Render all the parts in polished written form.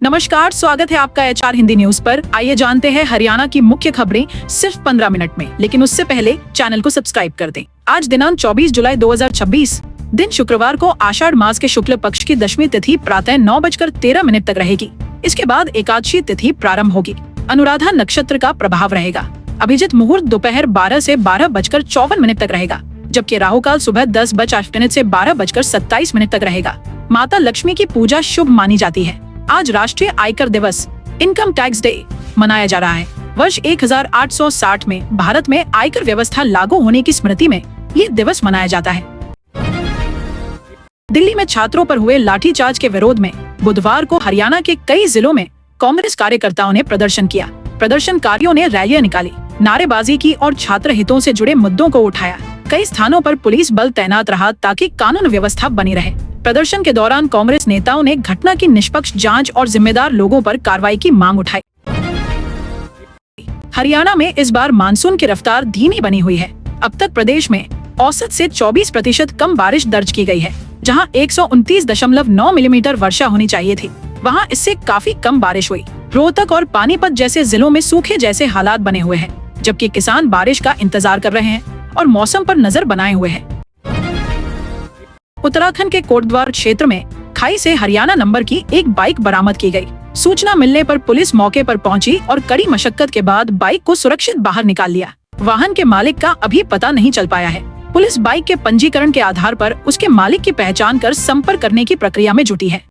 नमस्कार, स्वागत है आपका HR हिंदी न्यूज पर। आइए जानते हैं हरियाणा की मुख्य खबरें सिर्फ 15 मिनट में, लेकिन उससे पहले चैनल को सब्सक्राइब कर दें। आज दिनांक 24 जुलाई 2026 दिन शुक्रवार को आषाढ़ मास के शुक्ल पक्ष की दशमी तिथि प्रातः 9:13 तक रहेगी। इसके बाद एकादशी तिथि प्रारंभ होगी। अनुराधा नक्षत्र का प्रभाव रहेगा। अभिजित मुहूर्त दोपहर 12 से 12:54 तक रहेगा, जबकि राहुकाल सुबह 10:08 से 12:27 तक रहेगा। माता लक्ष्मी की पूजा शुभ मानी जाती है। आज राष्ट्रीय आयकर दिवस इनकम टैक्स डे मनाया जा रहा है। वर्ष 1860 में भारत में आयकर व्यवस्था लागू होने की स्मृति में ये दिवस मनाया जाता है। दिल्ली में छात्रों पर हुए लाठीचार्ज के विरोध में बुधवार को हरियाणा के कई जिलों में कांग्रेस कार्यकर्ताओं ने प्रदर्शन किया। प्रदर्शनकारियों ने रैलियां निकाली, नारेबाजी की और छात्र हितों से जुड़े मुद्दों को उठाया। कई स्थानों पर पुलिस बल तैनात रहा ताकि कानून व्यवस्था बनी रहे। प्रदर्शन के दौरान कांग्रेस नेताओं ने घटना की निष्पक्ष जांच और जिम्मेदार लोगों पर कार्रवाई की मांग उठाई। हरियाणा में इस बार मानसून की रफ्तार धीमी बनी हुई है। अब तक प्रदेश में औसत से 24% कम बारिश दर्ज की गई है। जहां 129.9 मिलीमीटर वर्षा होनी चाहिए थी, वहां इससे काफी कम बारिश हुई। रोहतक और पानीपत जैसे जिलों में सूखे जैसे हालात बने हुए हैं, जबकि किसान बारिश का इंतजार कर रहे हैं और मौसम पर नजर बनाए हुए हैं। उत्तराखंड के कोटद्वार क्षेत्र में खाई से हरियाणा नंबर की एक बाइक बरामद की गई। सूचना मिलने पर पुलिस मौके पर पहुंची और कड़ी मशक्कत के बाद बाइक को सुरक्षित बाहर निकाल लिया। वाहन के मालिक का अभी पता नहीं चल पाया है। पुलिस बाइक के पंजीकरण के आधार पर उसके मालिक की पहचान कर संपर्क करने की प्रक्रिया में जुटी है।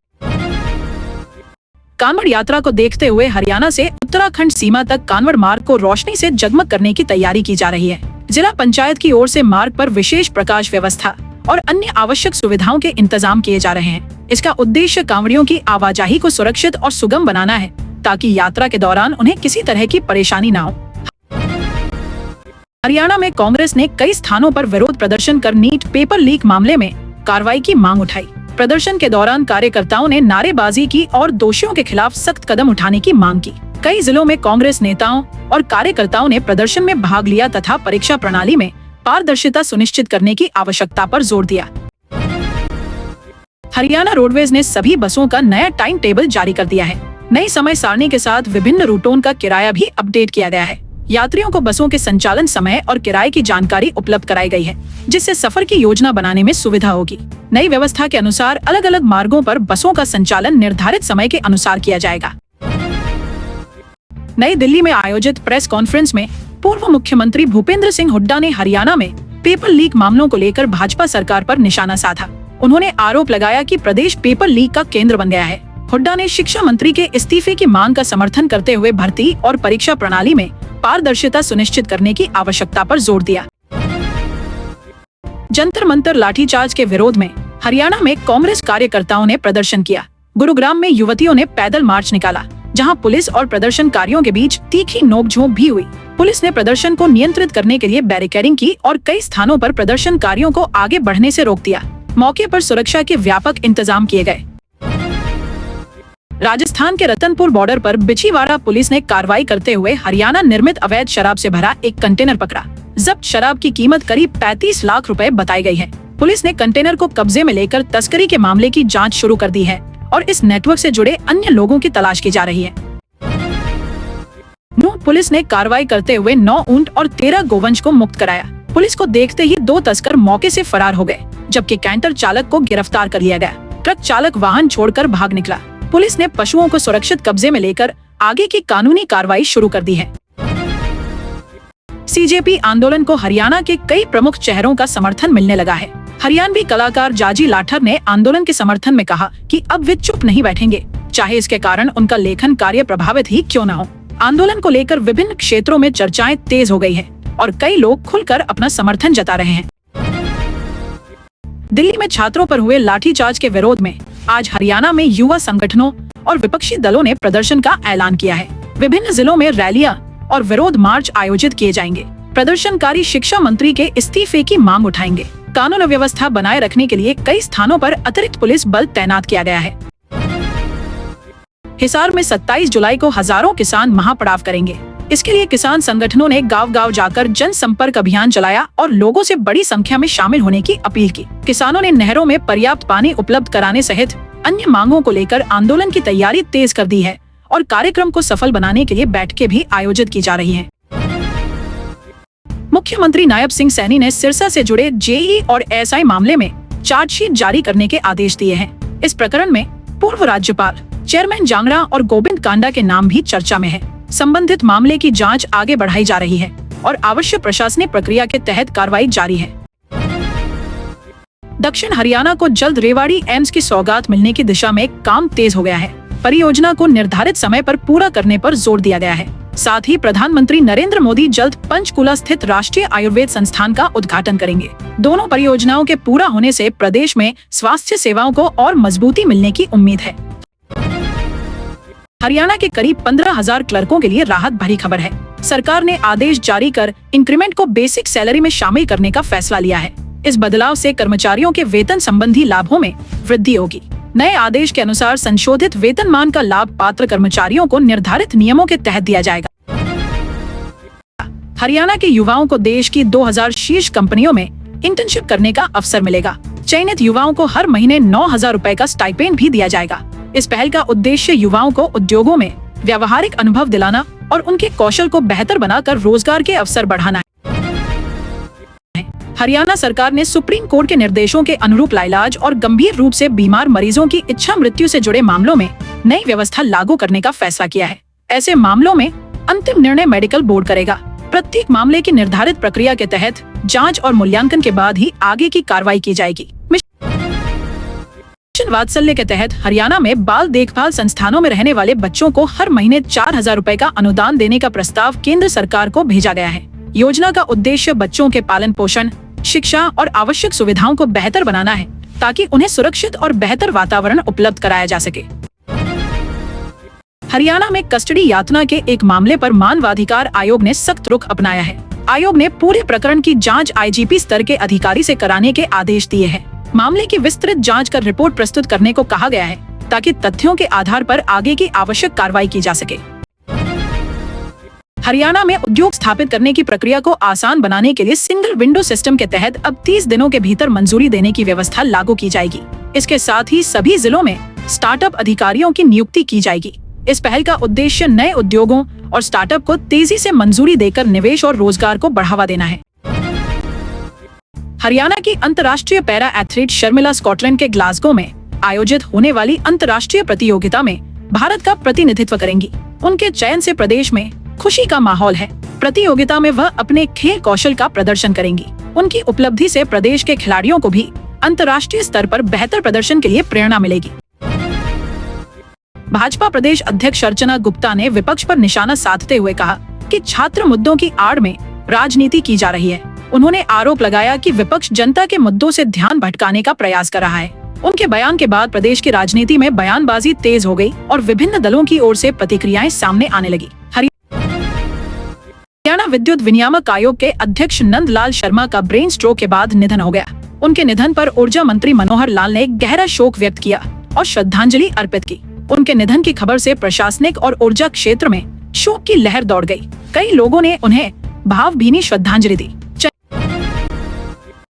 कांवड़ यात्रा को देखते हुए हरियाणा से उत्तराखंड सीमा तक कांवड़ मार्ग को रोशनी से जगमग करने की तैयारी की जा रही है। जिला पंचायत की ओर से मार्ग पर विशेष प्रकाश व्यवस्था और अन्य आवश्यक सुविधाओं के इंतजाम किए जा रहे हैं। इसका उद्देश्य कांवड़ियों की आवाजाही को सुरक्षित और सुगम बनाना है, ताकि यात्रा के दौरान उन्हें किसी तरह की परेशानी न हो। हरियाणा में कांग्रेस ने कई स्थानों पर विरोध प्रदर्शन कर नीट पेपर लीक मामले में कार्रवाई की मांग उठाई। प्रदर्शन के दौरान कार्यकर्ताओं ने नारेबाजी की और दोषियों के खिलाफ सख्त कदम उठाने की मांग की। कई जिलों में कांग्रेस नेताओं और कार्यकर्ताओं ने प्रदर्शन में भाग लिया तथा परीक्षा प्रणाली में पारदर्शिता सुनिश्चित करने की आवश्यकता पर जोर दिया। हरियाणा रोडवेज ने सभी बसों का नया टाइम टेबल जारी कर दिया है। नई समय सारणी के साथ विभिन्न रूटों का किराया भी अपडेट किया गया है। यात्रियों को बसों के संचालन समय और किराए की जानकारी उपलब्ध कराई गई है, जिससे सफर की योजना बनाने में सुविधा होगी। नई व्यवस्था के अनुसार अलग अलग मार्गों पर बसों का संचालन निर्धारित समय के अनुसार किया जाएगा। नई दिल्ली में आयोजित प्रेस कॉन्फ्रेंस में पूर्व मुख्यमंत्री भूपेंद्र सिंह हुड्डा ने हरियाणा में पेपर लीक मामलों को लेकर भाजपा सरकार पर निशाना साधा। उन्होंने आरोप लगाया कि प्रदेश पेपर लीक का केंद्र बन गया है। हुड्डा ने शिक्षा मंत्री के इस्तीफे की मांग का समर्थन करते हुए भर्ती और परीक्षा प्रणाली में पारदर्शिता सुनिश्चित करने की आवश्यकता पर जोर दिया। जंतर मंतर लाठीचार्ज के विरोध में हरियाणा में कांग्रेस कार्यकर्ताओं ने प्रदर्शन किया। गुरुग्राम में युवतियों ने पैदल मार्च निकाला, जहां पुलिस और प्रदर्शनकारियों के बीच तीखी नोकझोंक भी हुई। पुलिस ने प्रदर्शन को नियंत्रित करने के लिए बैरिकेडिंग की और कई स्थानों पर प्रदर्शनकारियों को आगे बढ़ने से रोक दिया। मौके पर सुरक्षा के व्यापक इंतजाम किए गए। राजस्थान के रतनपुर बॉर्डर पर बिछीवाड़ा पुलिस ने कार्रवाई करते हुए हरियाणा निर्मित अवैध शराब से भरा एक कंटेनर पकड़ा। जब्त शराब की कीमत करीब 35 लाख रुपए बताई गई है। पुलिस ने कंटेनर को कब्जे में लेकर तस्करी के मामले की जांच शुरू कर दी है और इस नेटवर्क से जुड़े अन्य लोगों की तलाश की जा रही है। नूंह पुलिस ने कार्रवाई करते हुए 9 ऊंट और 13 गोवंश को मुक्त कराया। पुलिस को देखते ही 2 तस्कर मौके से फरार हो गए, जबकि कैंटर चालक को गिरफ्तार कर लिया गया। ट्रक चालक वाहन छोड़कर भाग निकला। पुलिस ने पशुओं को सुरक्षित कब्जे में लेकर आगे की कानूनी कार्रवाई शुरू कर दी है। सीजेपी आंदोलन को हरियाणा के कई प्रमुख चेहरों का समर्थन मिलने लगा है। हरियाणवी कलाकार जाजी लाठर ने आंदोलन के समर्थन में कहा कि अब वे चुप नहीं बैठेंगे, चाहे इसके कारण उनका लेखन कार्य प्रभावित ही क्यों न हो। आंदोलन को लेकर विभिन्न क्षेत्रों में चर्चाएं तेज हो गई है और कई लोग खुलकर अपना समर्थन जता रहे हैं। दिल्ली में छात्रों पर हुए लाठीचार्ज के विरोध में आज हरियाणा में युवा संगठनों और विपक्षी दलों ने प्रदर्शन का ऐलान किया है। विभिन्न जिलों में रैलियां और विरोध मार्च आयोजित किए जाएंगे। प्रदर्शनकारी शिक्षा मंत्री के इस्तीफे की मांग उठाएंगे। कानून व्यवस्था बनाए रखने के लिए कई स्थानों पर अतिरिक्त पुलिस बल तैनात किया गया है। हिसार में 27 जुलाई को हजारों किसान महापड़ाव करेंगे। इसके लिए किसान संगठनों ने गांव-गांव जाकर जनसंपर्क अभियान चलाया और लोगों से बड़ी संख्या में शामिल होने की अपील की। किसानों ने नहरों में पर्याप्त पानी उपलब्ध कराने सहित अन्य मांगों को लेकर आंदोलन की तैयारी तेज कर दी है और कार्यक्रम को सफल बनाने के लिए बैठकें भी आयोजित की जा रही हैं। मुख्यमंत्री नायब सिंह सैनी ने सिरसा से जुड़े जेईई और एएसआई मामले में चार्जशीट जारी करने के आदेश दिए हैं। इस प्रकरण में पूर्व राज्यपाल, चेयरमैन जांगड़ा और गोविंद कांडा के नाम भी चर्चा में है। संबंधित मामले की जांच आगे बढ़ाई जा रही है और आवश्यक प्रशासनिक प्रक्रिया के तहत कार्रवाई जारी है। दक्षिण हरियाणा को जल्द रेवाड़ी एम्स की सौगात मिलने की दिशा में काम तेज हो गया है। परियोजना को निर्धारित समय पर पूरा करने पर जोर दिया गया है। साथ ही प्रधानमंत्री नरेंद्र मोदी जल्द पंचकुला स्थित राष्ट्रीय आयुर्वेद संस्थान का उद्घाटन करेंगे। दोनों परियोजनाओं के पूरा होने से प्रदेश में स्वास्थ्य सेवाओं को और मजबूती मिलने की उम्मीद है। हरियाणा के करीब 15,000 क्लर्कों के लिए राहत भरी खबर है। सरकार ने आदेश जारी कर इंक्रीमेंट को बेसिक सैलरी में शामिल करने का फैसला लिया है। इस बदलाव से कर्मचारियों के वेतन संबंधी लाभों में वृद्धि होगी। नए आदेश के अनुसार संशोधित वेतनमान का लाभ पात्र कर्मचारियों को निर्धारित नियमों के तहत दिया जाएगा। हरियाणा के युवाओं को देश की 2000 शीर्ष कंपनियों में इंटर्नशिप करने का अवसर मिलेगा। चयनित युवाओं को हर महीने 9,000 रुपए का स्टाइपेंड भी दिया जाएगा। इस पहल का उद्देश्य युवाओं को उद्योगों में व्यावहारिक अनुभव दिलाना और उनके कौशल को बेहतर बनाकर रोजगार के अवसर बढ़ाना है। हरियाणा सरकार ने सुप्रीम कोर्ट के निर्देशों के अनुरूप लाइलाज और गंभीर रूप से बीमार मरीजों की इच्छा मृत्यु से जुड़े मामलों में नई व्यवस्था लागू करने का फैसला किया है। ऐसे मामलों में अंतिम निर्णय मेडिकल बोर्ड करेगा। प्रत्येक मामले की निर्धारित प्रक्रिया के तहत जांच और मूल्यांकन के बाद ही आगे की कार्रवाई की जाएगी। मिशन वात्सल्य के तहत हरियाणा में बाल देखभाल संस्थानों में रहने वाले बच्चों को हर महीने 4,000 रुपए का अनुदान देने का प्रस्ताव केंद्र सरकार को भेजा गया है। योजना का उद्देश्य बच्चों के पालन पोषण, शिक्षा और आवश्यक सुविधाओं को बेहतर बनाना है ताकि उन्हें सुरक्षित और बेहतर वातावरण उपलब्ध कराया जा सके। हरियाणा में कस्टडी यातना के एक मामले पर मानवाधिकार आयोग ने सख्त रुख अपनाया है। आयोग ने पूरे प्रकरण की जांच आईजीपी स्तर के अधिकारी से कराने के आदेश दिए हैं। मामले की विस्तृत जांच कर रिपोर्ट प्रस्तुत करने को कहा गया है ताकि तथ्यों के आधार पर आगे की आवश्यक कार्रवाई की जा सके। हरियाणा में उद्योग स्थापित करने की प्रक्रिया को आसान बनाने के लिए सिंगल विंडो सिस्टम के तहत अब 30 दिनों के भीतर मंजूरी देने की व्यवस्था लागू की जाएगी। इसके साथ ही सभी जिलों में स्टार्टअप अधिकारियों की नियुक्ति की जाएगी। इस पहल का उद्देश्य नए उद्योगों और स्टार्टअप को तेजी से मंजूरी देकर निवेश और रोजगार को बढ़ावा देना है। हरियाणा की अंतर्राष्ट्रीय पैरा एथलीट शर्मिला स्कॉटलैंड के ग्लासगो में आयोजित होने वाली अंतर्राष्ट्रीय प्रतियोगिता में भारत का प्रतिनिधित्व करेंगी। उनके चयन से प्रदेश में खुशी का माहौल है। प्रतियोगिता में वह अपने खेल कौशल का प्रदर्शन करेंगी। उनकी उपलब्धि से प्रदेश के खिलाड़ियों को भी अंतर्राष्ट्रीय स्तर पर बेहतर प्रदर्शन के लिए प्रेरणा मिलेगी। भाजपा प्रदेश अध्यक्ष अर्चना गुप्ता ने विपक्ष पर निशाना साधते हुए कहा कि छात्र मुद्दों की आड़ में राजनीति की जा रही है। उन्होंने आरोप लगाया कि विपक्ष जनता के मुद्दों से ध्यान भटकाने का प्रयास कर रहा है। उनके बयान के बाद प्रदेश की राजनीति में बयानबाजी तेज हो गई और विभिन्न दलों की ओर से प्रतिक्रियाएं सामने आने लगी। हरियाणा विद्युत विनियामक आयोग के अध्यक्ष नंदलाल शर्मा का ब्रेन स्ट्रोक के बाद निधन हो गया। उनके निधन पर ऊर्जा मंत्री मनोहर लाल ने गहरा शोक व्यक्त किया और श्रद्धांजलि अर्पित की। उनके निधन की खबर से प्रशासनिक और ऊर्जा क्षेत्र में शोक की लहर दौड़ गई। कई लोगों ने उन्हें भावभीनी श्रद्धांजलि दी।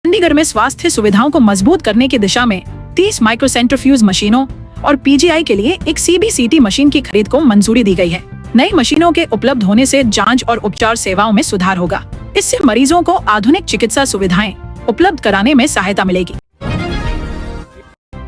चंडीगढ़ में स्वास्थ्य सुविधाओं को मजबूत करने की दिशा में 30 माइक्रोसेंट्रीफ्यूज मशीनों और पीजीआई के लिए एक सीबीसीटी मशीन की खरीद को मंजूरी दी गई है। नई मशीनों के उपलब्ध होने से जांच और उपचार सेवाओं में सुधार होगा। इससे मरीजों को आधुनिक चिकित्सा सुविधाएं उपलब्ध कराने में सहायता मिलेगी।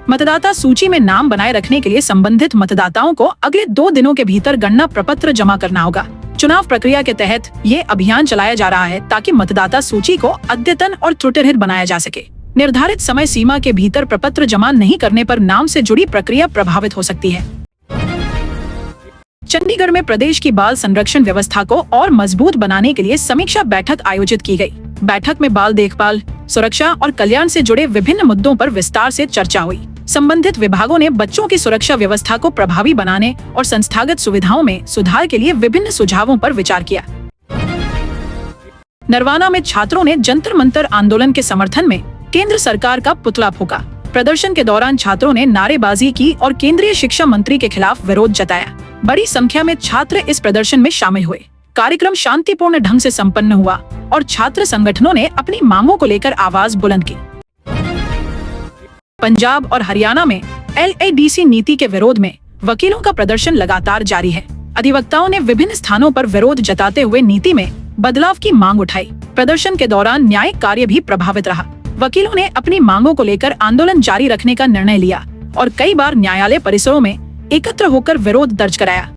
मतदाता सूची में नाम बनाए रखने के लिए संबंधित मतदाताओं को अगले 2 दिनों के भीतर गणना प्रपत्र जमा करना होगा। चुनाव प्रक्रिया के तहत ये अभियान चलाया जा रहा है ताकि मतदाता सूची को अद्यतन और त्रुटिरहित बनाया जा सके। निर्धारित समय सीमा के भीतर प्रपत्र जमा नहीं करने पर नाम से जुड़ी प्रक्रिया प्रभावित हो सकती है। चंडीगढ़ में प्रदेश की बाल संरक्षण व्यवस्था को और मजबूत बनाने के लिए समीक्षा बैठक आयोजित की गई। बैठक में बाल देखभाल, सुरक्षा और कल्याण से जुड़े विभिन्न मुद्दों पर विस्तार से चर्चा हुई। संबंधित विभागों ने बच्चों की सुरक्षा व्यवस्था को प्रभावी बनाने और संस्थागत सुविधाओं में सुधार के लिए विभिन्न सुझावों पर विचार किया। नरवाना में छात्रों ने जंतर मंतर आंदोलन के समर्थन में केंद्र सरकार का पुतला फूंका। प्रदर्शन के दौरान छात्रों ने नारेबाजी की और केंद्रीय शिक्षा मंत्री के खिलाफ विरोध जताया। बड़ी संख्या में छात्र इस प्रदर्शन में शामिल हुए। कार्यक्रम शांतिपूर्ण ढंग से संपन्न हुआ और छात्र संगठनों ने अपनी मांगों को लेकर आवाज बुलंद की। पंजाब और हरियाणा में LADC नीति के विरोध में वकीलों का प्रदर्शन लगातार जारी है। अधिवक्ताओं ने विभिन्न स्थानों पर विरोध जताते हुए नीति में बदलाव की मांग उठाई। प्रदर्शन के दौरान न्यायिक कार्य भी प्रभावित रहा। वकीलों ने अपनी मांगों को लेकर आंदोलन जारी रखने का निर्णय लिया और कई बार न्यायालय परिसरों में एकत्र होकर विरोध दर्ज कराया।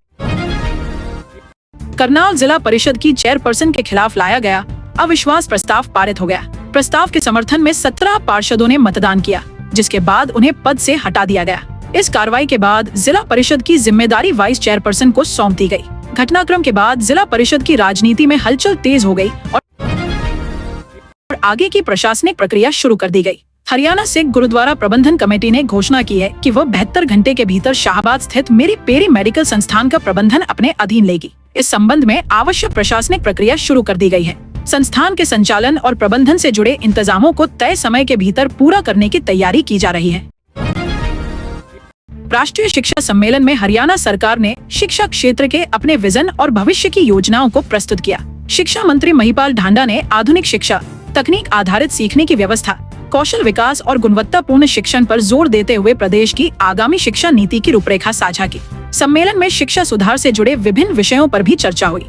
करनाल जिला परिषद की चेयरपर्सन के खिलाफ लाया गया अविश्वास प्रस्ताव पारित हो गया। प्रस्ताव के समर्थन में 17 पार्षदों ने मतदान किया, जिसके बाद उन्हें पद से हटा दिया गया। इस कार्रवाई के बाद जिला परिषद की जिम्मेदारी वाइस चेयरपर्सन को सौंप दी गई। घटनाक्रम के बाद जिला परिषद की राजनीति में हलचल तेज हो गई और आगे की प्रशासनिक प्रक्रिया शुरू कर दी गई। हरियाणा सिख गुरुद्वारा प्रबंधन कमेटी ने घोषणा की है कि वह 72 घंटे के भीतर शाहबाद स्थित मेरी पेरी मेडिकल संस्थान का प्रबंधन अपने अधीन लेगी। इस संबंध में आवश्यक प्रशासनिक प्रक्रिया शुरू कर दी गई है। संस्थान के संचालन और प्रबंधन से जुड़े इंतजामों को तय समय के भीतर पूरा करने की तैयारी की जा रही है। राष्ट्रीय शिक्षा सम्मेलन में हरियाणा सरकार ने शिक्षा क्षेत्र के अपने विजन और भविष्य की योजनाओं को प्रस्तुत किया। शिक्षा मंत्री महिपाल ढांडा ने आधुनिक शिक्षा, तकनीक आधारित सीखने की व्यवस्था, कौशल विकास और गुणवत्तापूर्ण शिक्षण पर जोर देते हुए प्रदेश की आगामी शिक्षा नीति की रूपरेखा साझा की। सम्मेलन में शिक्षा सुधार से जुड़े विभिन्न विषयों पर भी चर्चा हुई।